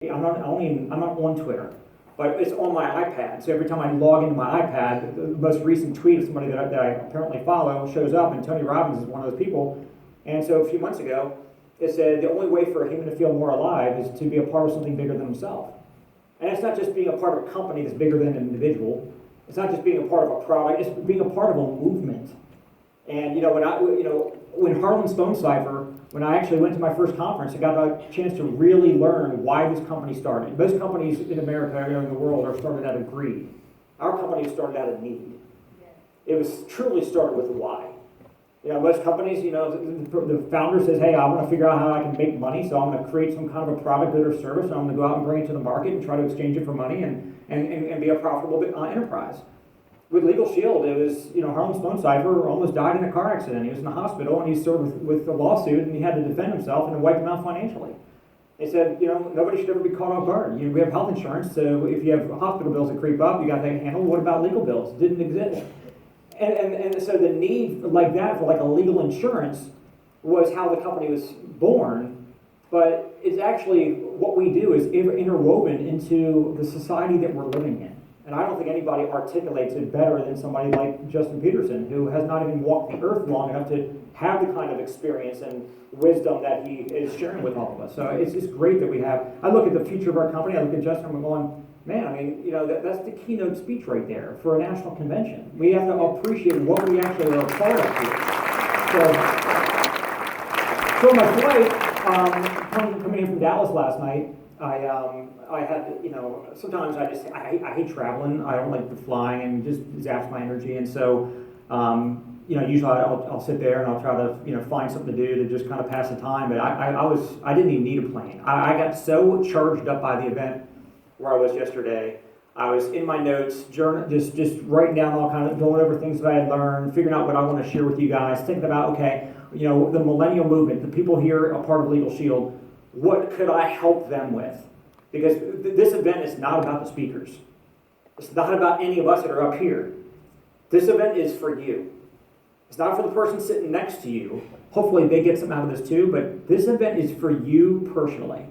I'm not on Twitter, but it's on my iPad. So every time I log into my iPad, the most recent tweet of somebody that I apparently follow shows up, and Tony Robbins is one of those people. And so a few months ago, it said the only way for a human to feel more alive is to be a part of something bigger than himself. And it's not just being a part of a company that's bigger than an individual. It's not just being a part of a product. It's being a part of a movement. And when Harlan Stone Cipher, when I actually went to my first conference, I got a chance to really learn why this company started. Most companies in America or in the world are started out of greed. Our company started out of need. It was truly started with why. Most companies, the founder says, hey, I want to figure out how I can make money, so I'm going to create some kind of a product, good, or service, and I'm going to go out and bring it to the market and try to exchange it for money and be a profitable enterprise. With Legal Shield, it was, Harlan Stone Cipher almost died in a car accident. He was in the hospital, and he served with a lawsuit, and he had to defend himself, and it wiped him out financially. They said, nobody should ever be caught off guard. We have health insurance, so if you have hospital bills that creep up, you got that handled. What about legal bills? It didn't exist. And so the need like that for like a legal insurance was how the company was born, but it's actually what we do is interwoven into the society that we're living in. And I don't think anybody articulates it better than somebody like Justin Peterson, who has not even walked the earth long enough to have the kind of experience and wisdom that he is sharing with all of us. So it's just great that we have. I look at the future of our company, I look at Justin, and I'm going, man, that's the keynote speech right there for a national convention. We have to appreciate what we actually are a part of here. So my flight, coming in from Dallas last night, I had, sometimes I hate traveling. I don't like the flying and just zaps my energy. And so, usually I'll sit there and I'll try to, find something to do to just kind of pass the time. But I didn't even need a plane. I got so charged up by the event where I was yesterday. I was in my notes, just writing down all kind of, going over things that I had learned, figuring out what I want to share with you guys, thinking about, okay, the Mellinial movement, the people here a part of Legal Shield, what could I help them with? Because this event is not about the speakers. It's not about any of us that are up here. This event is for you. It's not for the person sitting next to you. Hopefully they get something out of this too, but this event is for you personally.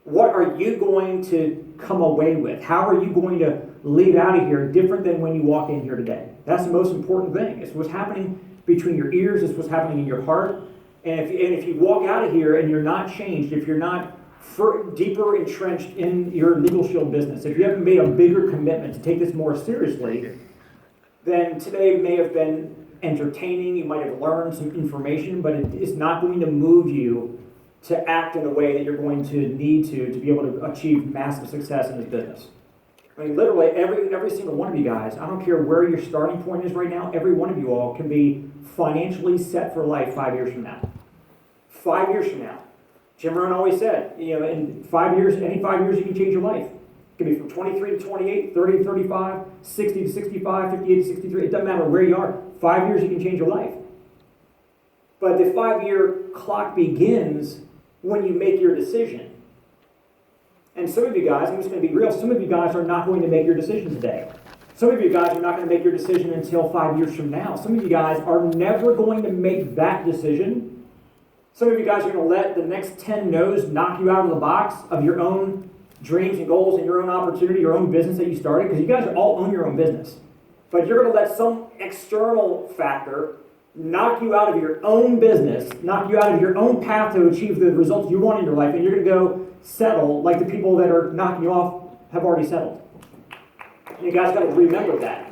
What are you going to come away with? How are you going to leave out of here different than when you walk in here today? That's the most important thing. It's what's happening between your ears. It's what's happening in your heart. And if you walk out of here and you're not changed, if you're not deeper entrenched in your Legal Shield business, if you haven't made a bigger commitment to take this more seriously, then today may have been entertaining. You might have learned some information, but it is not going to move you to act in a way that you're going to need to be able to achieve massive success in this business. I mean, literally every single one of you guys, I don't care where your starting point is right now, every one of you all can be financially set for life 5 years from now. 5 years from now. Jim Rohn always said, in 5 years, any 5 years you can change your life. It can be from 23 to 28, 30 to 35, 60 to 65, 58 to 63. It doesn't matter where you are. 5 years you can change your life. But the 5-year clock begins when you make your decision. And some of you guys, I'm just going to be real, some of you guys are not going to make your decision today. Some of you guys are not going to make your decision until 5 years from now. Some of you guys are never going to make that decision. Some of you guys are going to let the next 10 no's knock you out of the box of your own dreams and goals and your own opportunity, your own business that you started, because you guys all own your own business. But you're going to let some external factor knock you out of your own business, knock you out of your own path to achieve the results you want in your life, and you're going to go settle like the people that are knocking you off have already settled. And you guys got to remember that.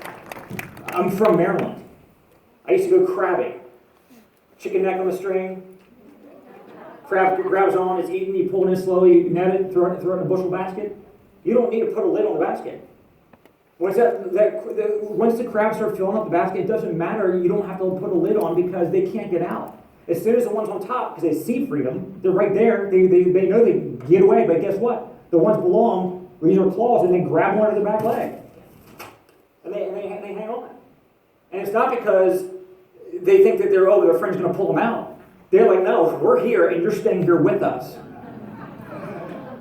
I'm from Maryland. I used to go crabbing. Chicken neck on a string. Crab grabs on, it's eaten, you pull it in slowly, you net it, throw it in a bushel basket. You don't need to put a lid on the basket. Once the crabs start filling up the basket, it doesn't matter. You don't have to put a lid on because they can't get out. As soon as the ones on top, because they see freedom, they're right there. They know they can get away, but guess what? The ones below them use their claws and they grab one of the back leg. And they hang on. And it's not because they think that their friend's going to pull them out. They're like, no, we're here and you're staying here with us.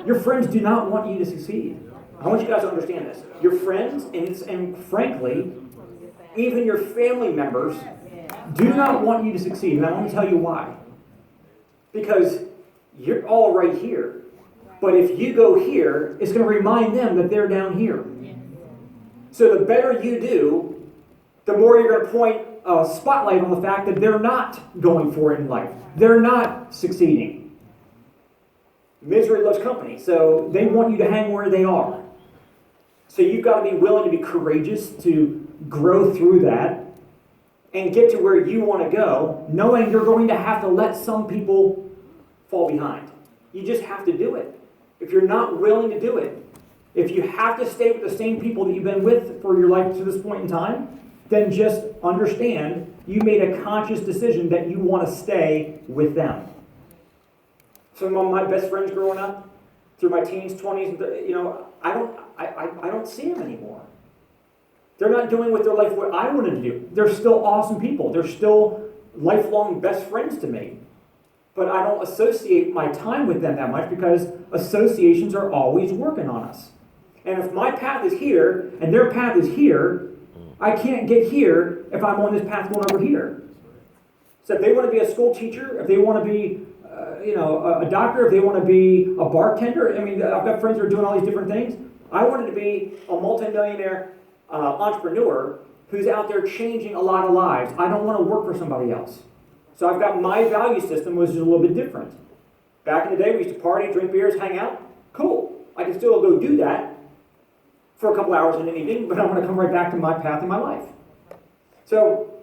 Your friends do not want you to succeed. I want you guys to understand this. Your friends, and frankly, even your family members, do not want you to succeed. And I want to tell you why. Because you're all right here. But if you go here, it's going to remind them that they're down here. So the better you do, the more you're going to point a spotlight on the fact that they're not going for it in life. They're not succeeding. Misery loves company, so they want you to hang where they are. So you've got to be willing to be courageous to grow through that and get to where you want to go, knowing you're going to have to let some people fall behind. You just have to do it. If you're not willing to do it, if you have to stay with the same people that you've been with for your life to this point in time, then just understand you made a conscious decision that you want to stay with them. Some of my best friends growing up, through my teens, 20s, I don't see them anymore. They're not doing with their life what I wanted to do. They're still awesome people. They're still lifelong best friends to me. But I don't associate my time with them that much because associations are always working on us. And if my path is here and their path is here, I can't get here if I'm on this path going over here. So if they want to be a school teacher, if they want to be a doctor, if they want to be a bartender, I've got friends who are doing all these different things. I wanted to be a multimillionaire entrepreneur who's out there changing a lot of lives. I don't want to work for somebody else. So I've got my value system, which is a little bit different. Back in the day, we used to party, drink beers, hang out. Cool. I can still go do that for a couple hours in an evening, but I'm going to come right back to my path in my life. So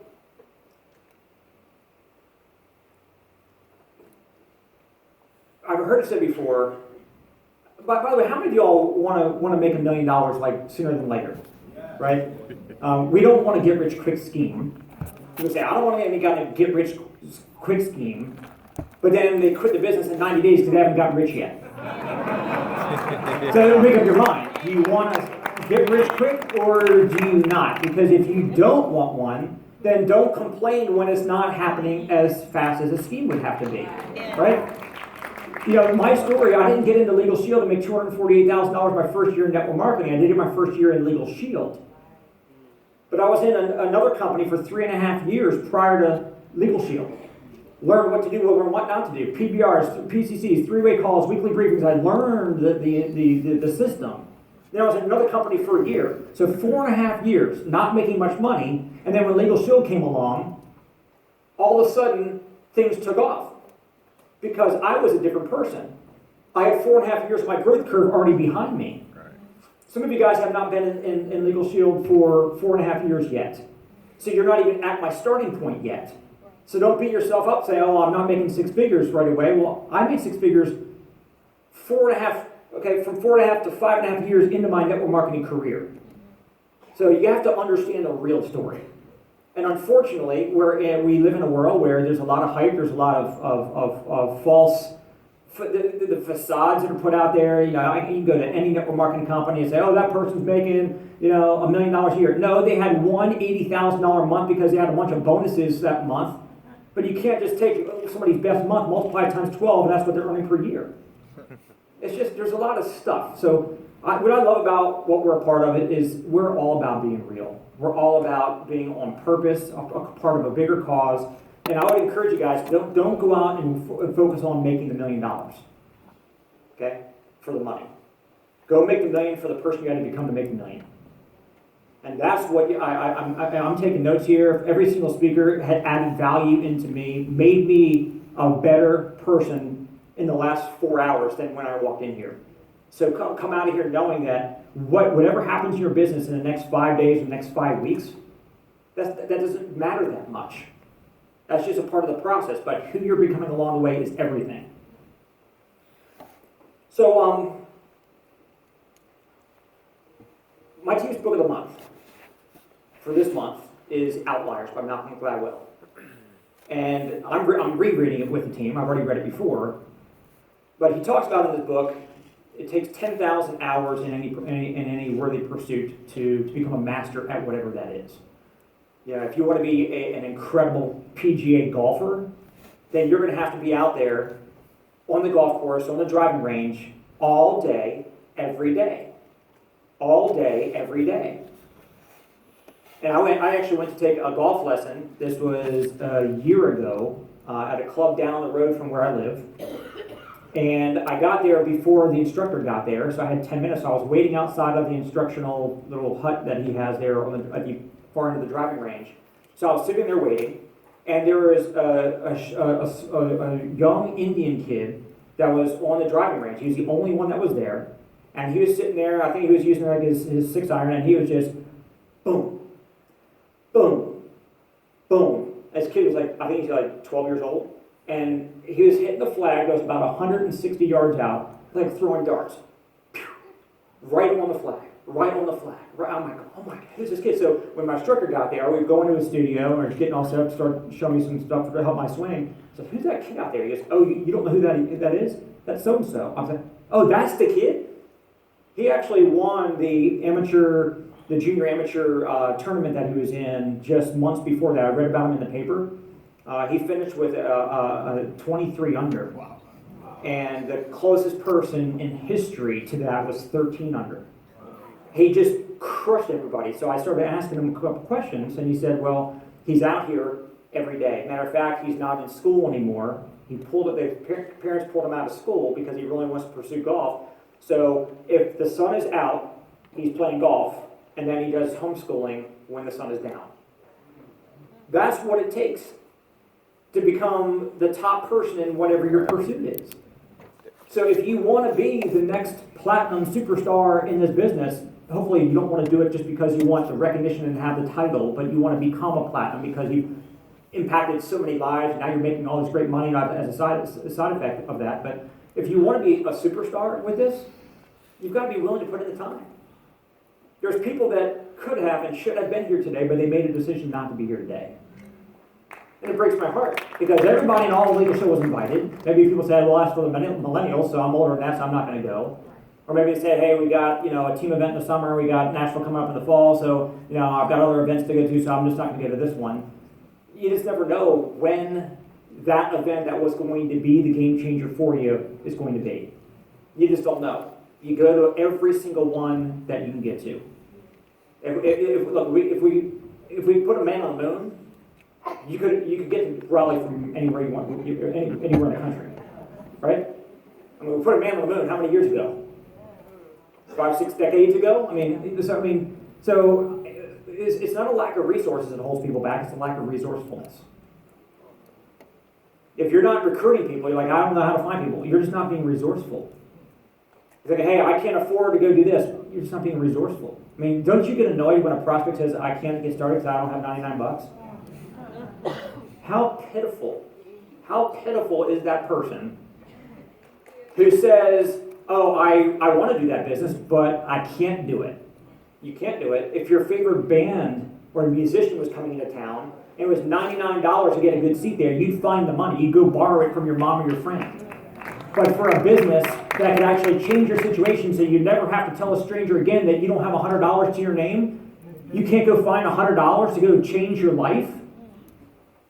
I've heard it said before. By the way, how many of y'all want to make $1 million like sooner than later? Right? We don't want to get rich quick scheme. People say, I don't want to get any kind of get rich quick scheme, but then they quit the business in 90 days because they haven't gotten rich yet. So make up your mind. Do you want to get rich quick or do you not? Because if you don't want one, then don't complain when it's not happening as fast as a scheme would have to be. Right? My story, I didn't get into Legal Shield to make $248,000 my first year in network marketing. I did it my first year in Legal Shield. But I was in another company for 3.5 years prior to Legal Shield. Learned what to do, what not to do. PBRs, PCCs, three-way calls, weekly briefings. I learned the system. Then I was in another company for a year. So 4.5 years, not making much money. And then when Legal Shield came along, all of a sudden, things took off. Because I was a different person. I had 4.5 years of my growth curve already behind me. Right. Some of you guys have not been in Legal Shield for 4.5 years yet. So you're not even at my starting point yet. So don't beat yourself up, say, oh, I'm not making 6 figures right away. Well, I made 6 figures from 4.5 to 5.5 years into my network marketing career. So you have to understand the real story. And unfortunately, we live in a world where there's a lot of hype, there's a lot of false, the facades that are put out there. You can go to any network marketing company and say, oh, that person's making, $1 million a year. No, they had one $80,000 month because they had a bunch of bonuses that month. But you can't just take somebody's best month, multiply it times 12, and that's what they're earning per year. It's just, there's a lot of stuff. So what I love about what we're a part of it is we're all about being real. We're all about being on purpose, a part of a bigger cause. And I would encourage you guys, don't go out and focus on making $1 million. Okay? For the money. Go make the million for the person you had to become to make the million. And that's what I'm taking notes here. Every single speaker had added value into me, made me a better person in the last 4 hours than when I walked in here. So come out of here knowing that whatever happens in your business in the next 5 days or the next 5 weeks, that doesn't matter that much. That's just a part of the process. But who you're becoming along the way is everything. So my team's book of the month for this month is Outliers by Malcolm Gladwell. And I'm rereading it with the team. I've already read it before. But he talks about in this book, it takes 10,000 hours in any worthy pursuit to become a master at whatever that is. If you want to be an incredible PGA golfer, then you're going to have to be out there on the golf course, on the driving range, all day, every day. All day, every day. And I actually went to take a golf lesson. This was a year ago at a club down the road from where I live. And I got there before the instructor got there, so I had 10 minutes. So I was waiting outside of the instructional little hut that he has there at the far end of the driving range. So I was sitting there waiting, and there was a young Indian kid that was on the driving range. He was the only one that was there, and he was sitting there. I think he was using like his 6-iron, and he was just boom, boom, boom. This kid was like, I think he's like 12 years old. And he was hitting the flag that was about 160 yards out, like throwing darts. Right on the flag, right on the flag. Right, I'm like, oh my God, who's this kid? So when my instructor got there, we go into the studio, and we're getting all set up, start showing me some stuff to help my swing. So who's that kid out there? He goes, oh, you don't know who that is? That's so-and-so. I was like, oh, that's the kid? He actually won the junior amateur tournament that he was in just months before that. I read about him in the paper. He finished with a 23 under. Wow. And the closest person in history to that was 13 under. He just crushed everybody. So I started asking him a couple questions, and he said, well, he's out here every day. Matter of fact, he's not in school anymore. The parents pulled him out of school because he really wants to pursue golf. So if the sun is out, he's playing golf, and then he does homeschooling when the sun is down. That's what it takes to become the top person in whatever your pursuit is. So if you want to be the next platinum superstar in this business, hopefully you don't want to do it just because you want the recognition and have the title, but you want to become a platinum because you've impacted so many lives, and now you're making all this great money as a side effect of that. But if you want to be a superstar with this, you've got to be willing to put in the time. There's people that could have and should have been here today, but they made a decision not to be here today. And it breaks my heart, because everybody in all the legal show was invited. Maybe people said, well, that's for the millennials, so I'm older than that, so I'm not going to go. Or maybe they said, hey, we got a team event in the summer, we got Nashville coming up in the fall, so I've got other events to go to, so I'm just not going to go to this one. You just never know when that event that was going to be the game changer for you is going to be. You just don't know. You go to every single one that you can get to. If we put a man on the moon, you could get to Raleigh from anywhere you want, anywhere in the country, right? I mean, we put a man on the moon how many years ago? 5, 6 decades ago? So it's not a lack of resources that holds people back, it's a lack of resourcefulness. If you're not recruiting people, you're like, I don't know how to find people, you're just not being resourceful. It's like, hey, I can't afford to go do this, you're just not being resourceful. I mean, don't you get annoyed when a prospect says, I can't get started because I don't have 99 bucks? How pitiful is that person who says, oh, I want to do that business, but I can't do it. You can't do it. If your favorite band or musician was coming into town, and it was $99 to get a good seat there, you'd find the money. You'd go borrow it from your mom or your friend. But for a business that could actually change your situation so you never have to tell a stranger again that you don't have $100 to your name, you can't go find $100 to go change your life,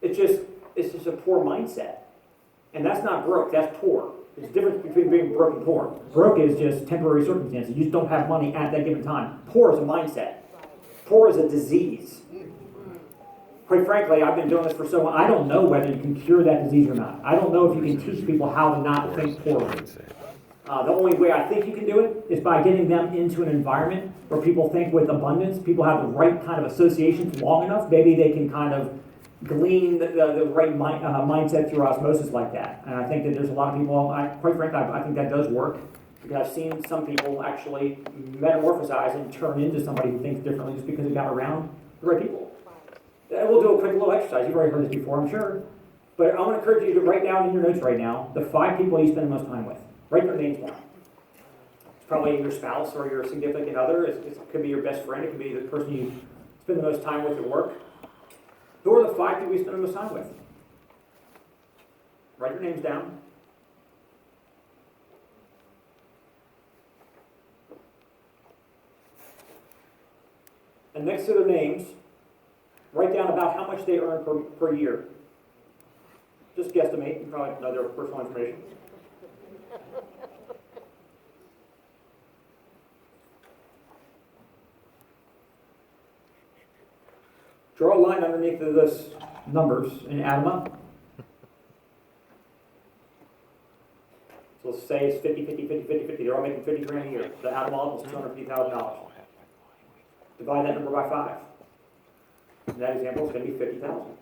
it's just a poor mindset. And that's not broke, that's poor. There's a difference between being broke and poor. Broke is just temporary circumstances. You just don't have money at that given time. Poor is a mindset. Poor is a disease. Quite frankly, I've been doing this for so long, I don't know whether you can cure that disease or not. I don't know if you can teach people how to not think poorly. The only way I think you can do it is by getting them into an environment where people think with abundance, people have the right kind of associations long enough, maybe they can kind of glean the right mindset through osmosis like that. And I think that there's a lot of people, quite frankly, I think that does work. Because I've seen some people actually metamorphosize and turn into somebody who thinks differently just because they got around the right people. And we'll do a quick little exercise. You've already heard this before, I'm sure. But I want to encourage you to write down in your notes right now the 5 people you spend the most time with. Write their names down. It's probably your spouse or your significant other. It could be your best friend. It could be the person you spend the most time with at work. Who are the 5 people you spend the most time with? Write your names down. And next to their names, write down about how much they earn per year. Just guesstimate. You probably know their personal information. Draw a line underneath of those numbers and add them up. So let's say it's 50, 50, 50, 50, 50. They're all making 50 grand a year. The out of model is $250,000. Divide that number by 5. In that example, it's going to be 50,000.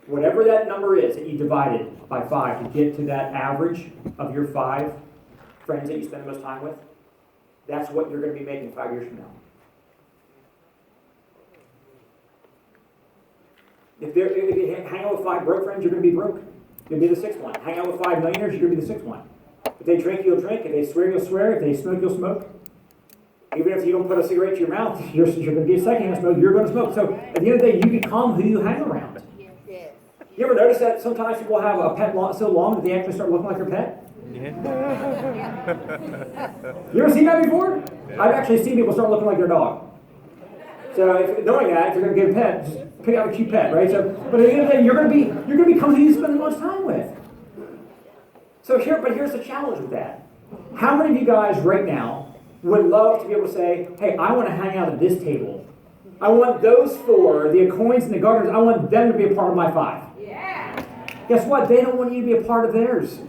Whatever that number is that you divided by 5 to get to that average of your 5 friends that you spend the most time with, that's what you're going to be making 5 years from now. If you hang out with 5 broke friends, you're going to be broke. You'll be the 6th one. Hang out with 5 millionaires, you're going to be the 6th one. If they drink, you'll drink. If they swear, you'll swear. If they smoke, you'll smoke. Even if you don't put a cigarette to your mouth, you're going to be a secondhand smoke. You're going to smoke. So at the end of the day, you become who you hang around. Yes. You ever notice that sometimes people have a pet so long that they actually start looking like their pet? Yeah. You ever seen that before? I've actually seen people start looking like their dog. So knowing that, if you're going to get a pet, just pick out a cute pet, right? So, but at the end of the day, you're going to become who you spend the most time with. So here's the challenge with that. How many of you guys right now would love to be able to say, hey, I want to hang out at this table. I want those 4, the Acoins and the Gardners, I want them to be a part of my 5. Yeah. Guess what? They don't want you to be a part of theirs.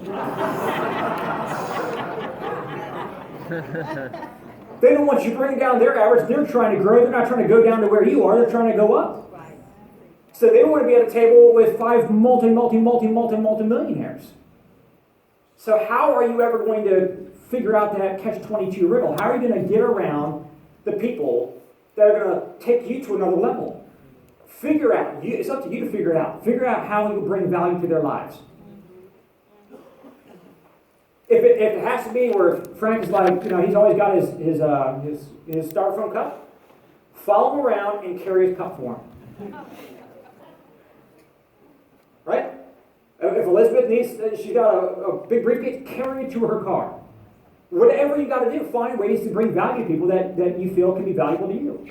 They don't want you bringing down their average. They're trying to grow. They're not trying to go down to where you are. They're trying to go up. Right. So they want to be at a table with 5 multi-millionaires. So how are you ever going to figure out that catch-22 riddle? How are you going to get around the people that are going to take you to another level? Figure out. It's up to you to figure it out. Figure out how you bring value to their lives. If it has to be where Frank is like, he's always got his styrofoam cup, follow him around and carry his cup for him. Right? If Elizabeth needs, she's got a big briefcase, carry it to her car. Whatever you got to do, find ways to bring value to people that you feel can be valuable to you.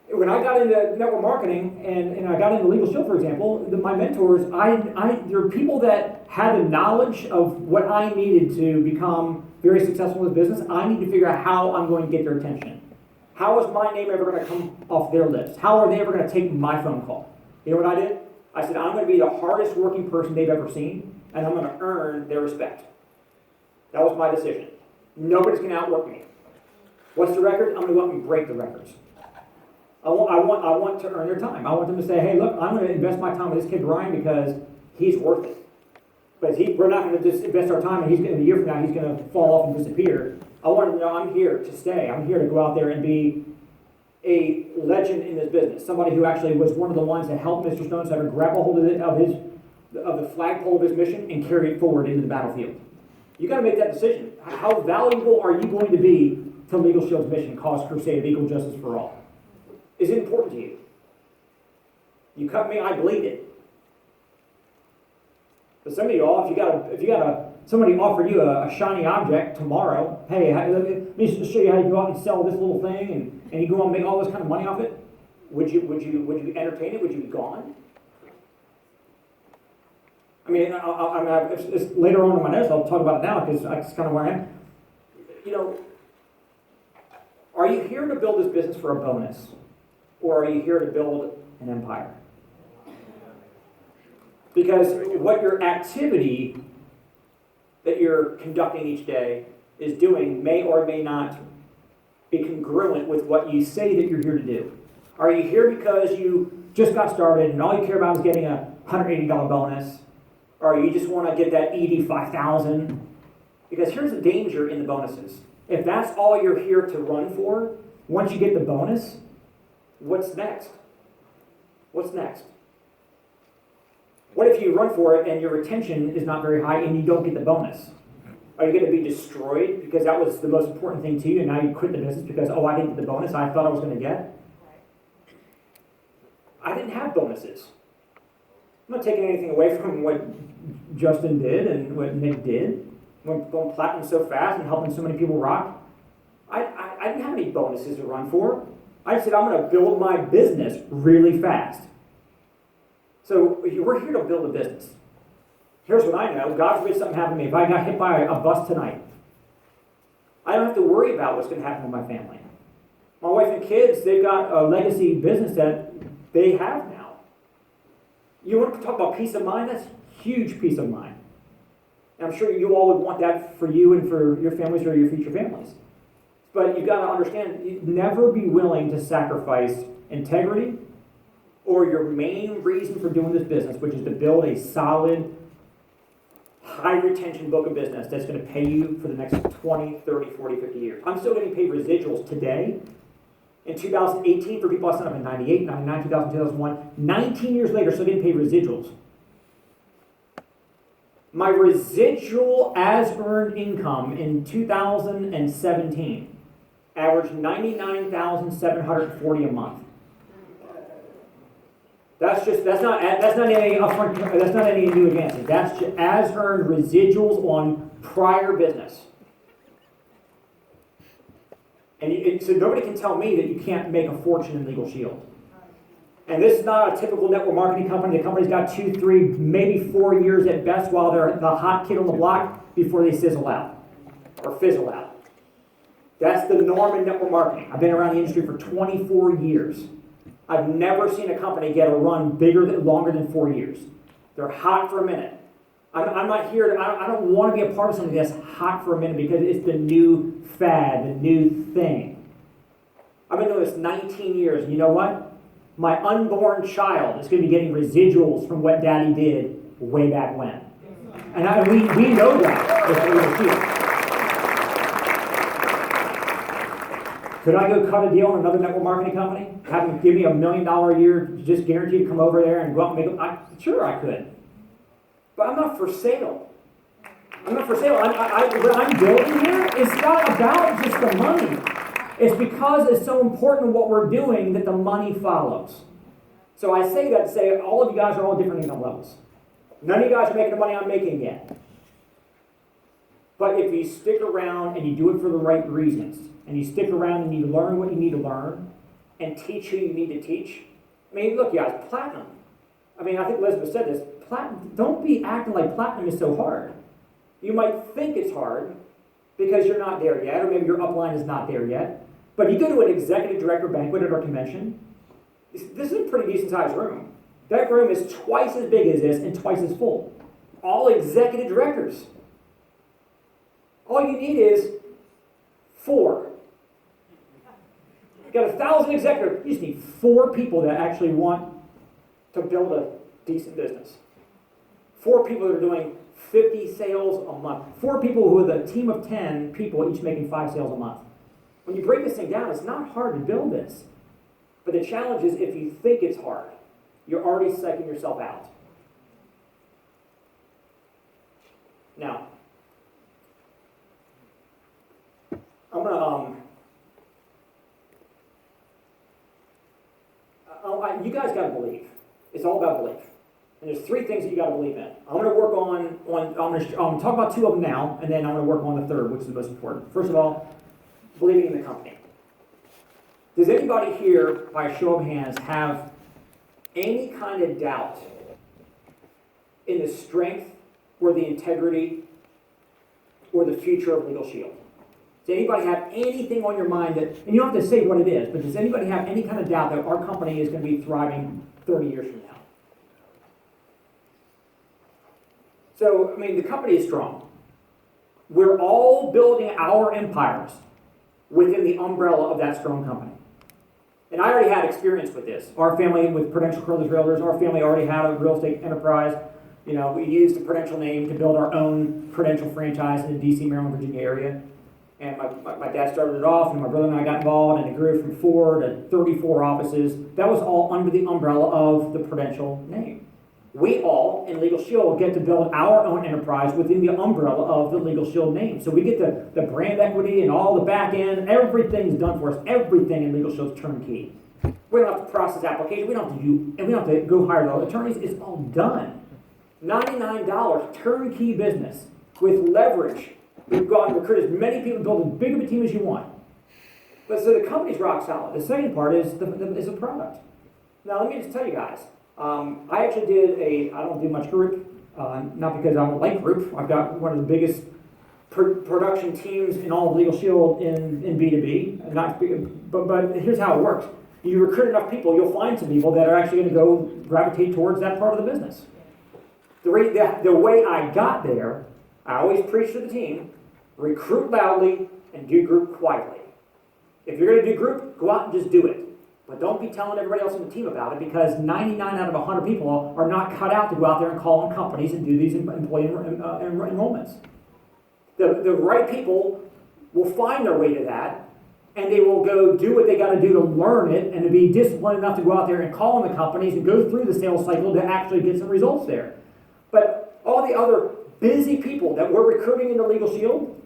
When I got into network marketing and I got into Legal Shield, for example, my mentors, there were people that had the knowledge of what I needed to become very successful in this business. I need to figure out how I'm going to get their attention. How is my name ever going to come off their lips? How are they ever going to take my phone call? You know what I did? I said, I'm going to be the hardest working person they've ever seen, and I'm going to earn their respect. That was my decision. Nobody's going to outwork me. What's the record? I'm going to go out and break the records. I want to earn their time. I want them to say, hey, look, I'm going to invest my time with this kid Brian because he's worth it. But we're not going to just invest our time and in a year from now he's going to fall off and disappear. I want them to know I'm here to stay. I'm here to go out there and be a legend in this business. Somebody who actually was one of the ones that helped Mr. Stonesetter grab a hold of the flagpole of his mission and carry it forward into the battlefield. You got to make that decision. How valuable are you going to be to Legal Shield's mission, Cause Crusade of Equal Justice for All? Is it important to you? You cut me, I bleed it. But some of y'all, if you got somebody offer you a shiny object tomorrow, hey, let me show you how you go out and sell this little thing, and you go out and make all this kind of money off it. Would you entertain it? Would you be gone? I mean, it's later on in my notes. I'll talk about it now because that's kind of where I am. Are you here to build this business for a bonus? Or are you here to build an empire? Because what your activity that you're conducting each day is doing may or may not be congruent with what you say that you're here to do. Are you here because you just got started and all you care about is getting a $180 bonus? Or you just want to get that ED 5,000? Because here's the danger in the bonuses. If that's all you're here to run for, once you get the bonus, what's next? What's next? What if you run for it and your retention is not very high and you don't get the bonus? Are you going to be destroyed because that was the most important thing to you and now you quit the business because, I didn't get the bonus I thought I was going to get? I didn't have bonuses. I'm not taking anything away from what Justin did and what Nick did. When going platinum so fast and helping so many people rock. I didn't have any bonuses to run for. I said, I'm going to build my business really fast. So we're here to build a business. Here's what I know. God forbid something happened to me. If I got hit by a bus tonight, I don't have to worry about what's going to happen with my family. My wife and kids, they've got a legacy business that they have now. You want to talk about peace of mind? That's huge peace of mind. And I'm sure you all would want that for you and for your families or your future families. But you've got to understand, never be willing to sacrifice integrity or your main reason for doing this business, which is to build a solid, high retention book of business that's going to pay you for the next 20, 30, 40, 50 years. I'm still getting paid residuals today. In 2018, for people I signed up in 98, 99, 2000, 2001, 19 years later, still getting paid residuals. My residual as earned income in 2017 averaged $99,740 a month. That's not any upfront, that's not any new advances. That's just as earned residuals on prior business. And so nobody can tell me that you can't make a fortune in Legal Shield. And this is not a typical network marketing company. The company's got 2, 3, maybe 4 years at best while they're the hot kid on the block before they sizzle out or fizzle out. That's the norm in network marketing. I've been around the industry for 24 years. I've never seen a company get a run longer than 4 years. They're hot for a minute. I'm not here, I don't want to be a part of something that's hot for a minute because it's the new fad, the new thing. I've been doing this 19 years, and you know what? My unborn child is going to be getting residuals from what Daddy did way back when. And we know that with Legal Shield. Could I go cut a deal on another network marketing company? Have them give me $1 million a year, just guaranteed to come over there and go out and make them? Sure, I could. But I'm not for sale. I'm not for sale. What I'm building here is not about just the money. It's because it's so important what we're doing that the money follows. So I say that to say all of you guys are all different income levels. None of you guys are making the money I'm making yet. But if you stick around and you do it for the right reasons, and you stick around and you learn what you need to learn, and teach who you need to teach. I mean, look, guys, platinum. I mean, I think Elizabeth said this. Platinum, don't be acting like platinum is so hard. You might think it's hard because you're not there yet, or maybe your upline is not there yet. But you go to an executive director banquet at our convention, this is a pretty decent sized room. That room is twice as big as this and twice as full. All executive directors. All you need is 4. You got 1,000 executives. You just need 4 people that actually want to build a decent business. 4 people that are doing 50 sales a month. 4 people who are the team of 10 people, each making 5 sales a month. When you break this thing down, it's not hard to build this. But the challenge is if you think it's hard, you're already psyching yourself out. Now, I'm going to, you guys got to believe. It's all about belief. And there's 3 things that you got to believe in. I'm going to work on I'm going to talk about 2 of them now, and then I'm going to work on the 3rd, which is the most important. First of all, believing in the company. Does anybody here, by a show of hands, have any kind of doubt in the strength or the integrity or the future of Legal Shield? Does anybody have anything on your mind that, and you don't have to say what it is, but does anybody have any kind of doubt that our company is going to be thriving 30 years from now? So, I mean, the company is strong. We're all building our empires within the umbrella of that strong company. And I already had experience with this. Our family with Prudential Curruthers Realtors, our family already had a real estate enterprise. You know, we used the Prudential name to build our own Prudential franchise in the D.C., Maryland, Virginia area. And my dad started it off, and my brother and I got involved, and it grew from 4 to 34 offices. That was all under the umbrella of the Prudential name. We all, in Legal Shield, get to build our own enterprise within the umbrella of the Legal Shield name. So we get the brand equity and all the back end. Everything's done for us. Everything in Legal Shield's turnkey. We don't have to process applications. We don't have to do, and we don't have to go hire the attorneys. It's all done. $99 turnkey business with leverage. We've gone and recruited as many people, build as big of a team as you want. But so the company's rock solid. The second part is the product. Now let me just tell you guys. I actually I don't do much group, not because I don't like group. I've got one of the biggest production teams in all of Legal Shield in B2B. But here's how it works. You recruit enough people, you'll find some people that are actually going to go gravitate towards that part of the business. The way I got there I always preach to the team, recruit loudly and do group quietly. If you're going to do group, go out and just do it. But don't be telling everybody else on the team about it, because 99 out of 100 people are not cut out to go out there and call on companies and do these employee enrollments. The right people will find their way to that, and they will go do what they got to do to learn it and to be disciplined enough to go out there and call on the companies and go through the sales cycle to actually get some results there. But all the other busy people that we're recruiting in the Legal Shield,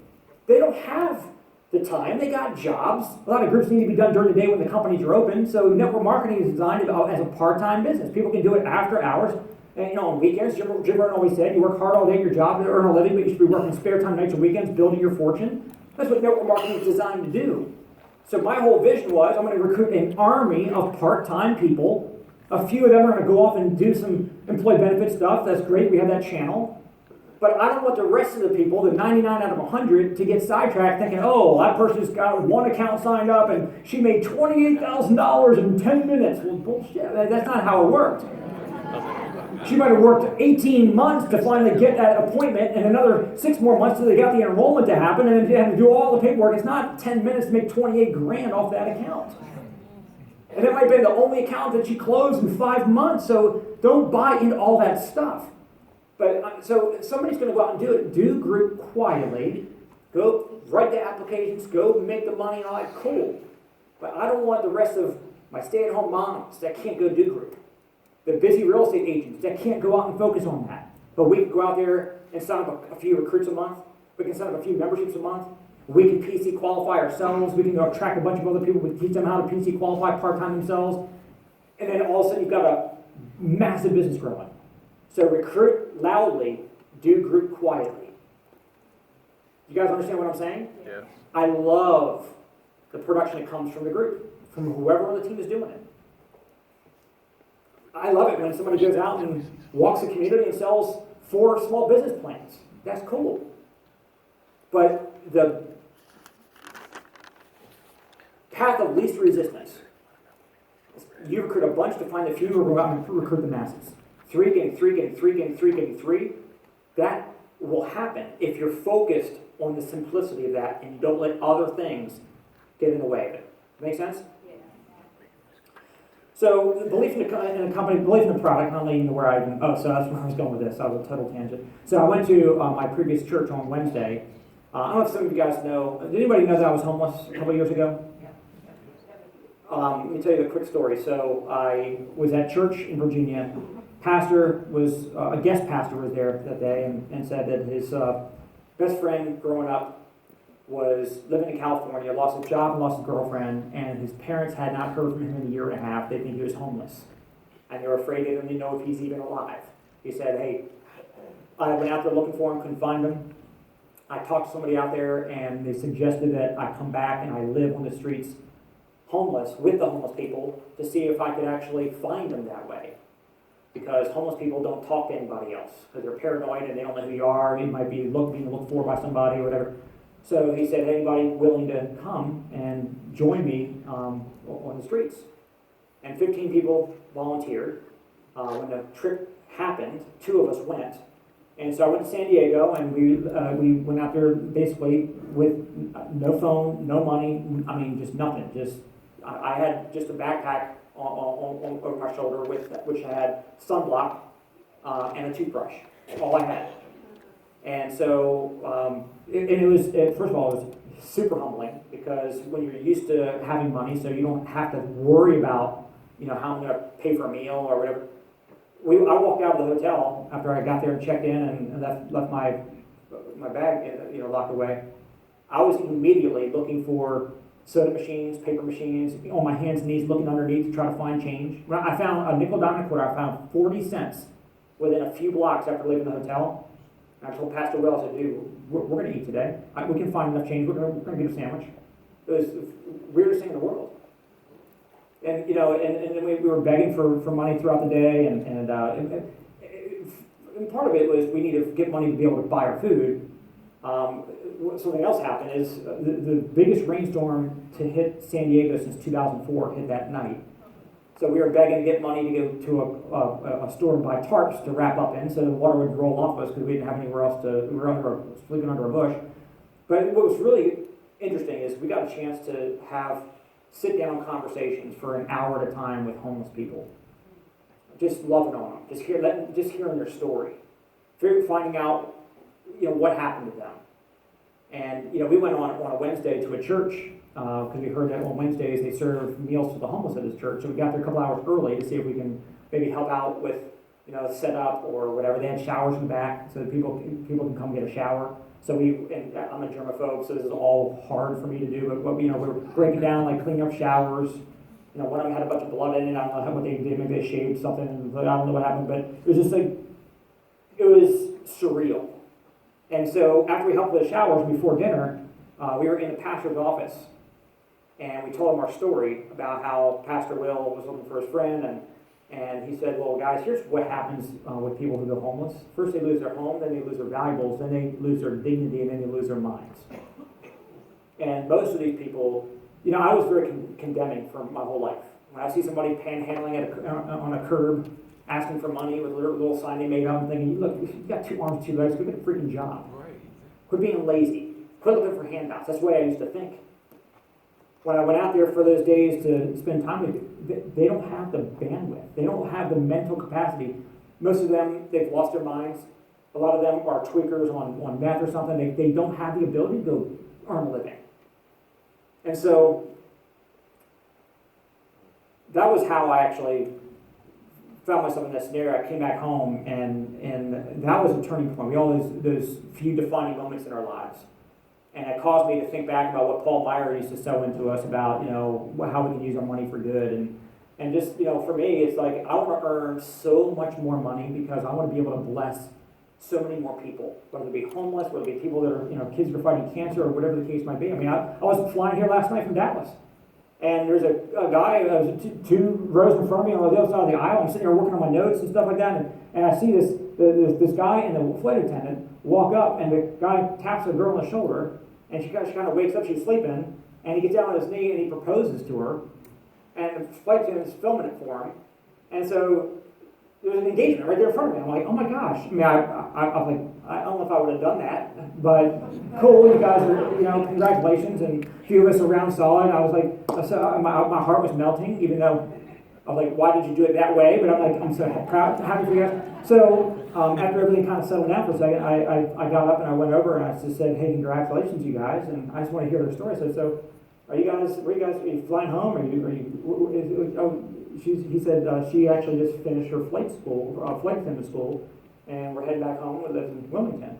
they don't have the time. They got jobs. A lot of groups need to be done during the day when the companies are open. So network marketing is designed as a part-time business. People can do it after hours. And on weekends, Jim Rohn always said, you work hard all day at your job to earn a living, but you should be working spare time nights and weekends, building your fortune. That's what network marketing is designed to do. So my whole vision was, I'm going to recruit an army of part-time people. A few of them are going to go off and do some employee benefit stuff. That's great. We have that channel. But I don't want the rest of the people, the 99 out of 100, to get sidetracked thinking, oh, that person's got one account signed up and she made $28,000 in 10 minutes. Well, bullshit. That's not how it worked. She might have worked 18 months to finally get that appointment and another 6 more months till they got the enrollment to happen, and then they had to do all the paperwork. It's not 10 minutes to make 28 grand off that account. And it might be the only account that she closed in 5 months, so don't buy into all that stuff. But so somebody's going to go out and do it. Do group quietly. Go write the applications. Go make the money and all that. Cool. But I don't want the rest of my stay-at-home moms that can't go do group. The busy real estate agents that can't go out and focus on that. But we can go out there and sign up a few recruits a month. We can sign up a few memberships a month. We can PC qualify ourselves. We can go attract a bunch of other people. We can teach them how to PC qualify part-time themselves. And then all of a sudden you've got a massive business growing. So recruit loudly, do group quietly. You guys understand what I'm saying? Yes. I love the production that comes from the group, from whoever on the team is doing it. I love it when somebody goes out and walks the community and sells 4 small business plans. That's cool. But the path of least resistance, you recruit a bunch to find the few who go out and recruit the masses. 3 getting 3, getting 3, getting 3, getting 3. That will happen if you're focused on the simplicity of that and you don't let other things get in the way of it. Make sense? Yeah. So belief in a company, belief in the product, not leading to where I even, so that's where I was going with this. That was a total tangent. So I went to my previous church on Wednesday. I don't know if some of you guys know, did anybody know that I was homeless a couple of years ago? Let me tell you the quick story. So I was at church in Virginia. Pastor was, a guest pastor was there that day and said that his best friend growing up was living in California, lost his job and lost his girlfriend, and his parents had not heard from him in a year and a half. They think he was homeless. And they were afraid they didn't know if he's even alive. He said, hey, I went out there looking for him, couldn't find him. I talked to somebody out there and they suggested that I come back and I live on the streets homeless with the homeless people to see if I could actually find them that way. Because homeless people don't talk to anybody else because they're paranoid and they don't know who you are. You might be being looked for by somebody or whatever. So he said, anybody willing to come and join me on the streets? And 15 people volunteered. When the trip happened, 2 of us went. And so I went to San Diego and we went out there basically with no phone, no money. I mean, just nothing. I had just a backpack on over my shoulder which had sunblock and a toothbrush. That's all I had. And so it was first of all, it was super humbling because when you're used to having money, so you don't have to worry about how I'm going to pay for a meal or whatever. I walked out of the hotel after I got there and checked in and left my bag locked away. I was immediately looking for soda machines, paper machines, on my hands and knees looking underneath to try to find change. When I found a nickel, dime, and a quarter, I found 40 cents within a few blocks after leaving the hotel. And I told Pastor Wells, I said, dude, we're going to eat today. We can find enough change. We're going to get a sandwich. It was the weirdest thing in the world. And and we were begging for money throughout the day, and part of it was we need to get money to be able to buy our food. Something else happened is the biggest rainstorm to hit San Diego since 2004 hit that night. So we were begging to get money to go to a store and buy tarps to wrap up in so the water would roll off us because we didn't have anywhere else to, we were sleeping under a bush. But what was really interesting is we got a chance to have sit-down conversations for an hour at a time with homeless people. Just loving on them, just hearing their story, finding out, what happened to them. And, we went on a Wednesday to a church because we heard that on Wednesdays they serve meals to the homeless at this church. So we got there a couple hours early to see if we can maybe help out with, set up or whatever. They had showers in the back so that people can come get a shower. So and I'm a germaphobe, so this is all hard for me to do. But we're breaking down, like cleaning up showers. One of them had a bunch of blood in it. I don't know what they did. Maybe they shaved something. I don't know what happened, but it was just like, it was surreal. And so after we helped with the showers before dinner, we were in the pastor's office. And we told him our story about how Pastor Will was looking for his friend. And he said, well, guys, here's what happens with people who go homeless. First they lose their home, then they lose their valuables, then they lose their dignity, and then they lose their minds. And most of these people, I was very condemning for my whole life. When I see somebody panhandling on a curb, asking for money with a little sign they made up, I'm thinking, look, you got 2 arms, 2 legs, go get a freaking job. Right. Quit being lazy. Quit looking for handouts. That's the way I used to think. When I went out there for those days to spend time with you, they don't have the bandwidth. They don't have the mental capacity. Most of them, they've lost their minds. A lot of them are tweakers on meth or something. They don't have the ability to go earn a living. And so that was how I actually found myself in that scenario. I came back home, and that was a turning point. We all those few defining moments in our lives. And it caused me to think back about what Paul Meyer used to sow into us about, how we can use our money for good. And just, for me, it's like I want to earn so much more money because I want to be able to bless so many more people, whether it be homeless, whether it be people that are, kids that are fighting cancer or whatever the case might be. I mean, I was flying here last night from Dallas. And there's a guy, two rows in front of me on the other side of the aisle. I'm sitting there working on my notes and stuff like that. And I see this guy and the flight attendant walk up, and the guy taps the girl on the shoulder, and she kind of wakes up, she's sleeping, and he gets down on his knee and he proposes to her, and the flight attendant's filming it for him. And so there was an engagement right there in front of me. I'm like, oh my gosh. I mean, I was like, I don't know if I would have done that, but cool, you guys are, congratulations, and a few of us around saw it. I was like, so my heart was melting, even though I was like, why did you do it that way? But I'm like, I'm so proud, happy for you guys. So after everything kind of settled down for a second, I got up and I went over and I just said, hey, congratulations, you guys. And I just want to hear their story. I said, so are you guys flying home? He said she actually just finished her flight attendant school, and we're heading back home. We live in Wilmington.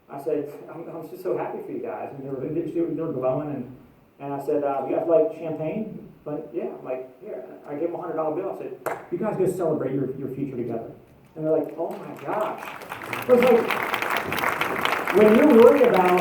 I said, I'm just so happy for you guys. And they were glowing. And I said, you guys like champagne? But yeah, I'm like, here. I gave them a $100 bill. I said, you guys go celebrate your future together. And they're like, oh my gosh. It was like, when you're worried about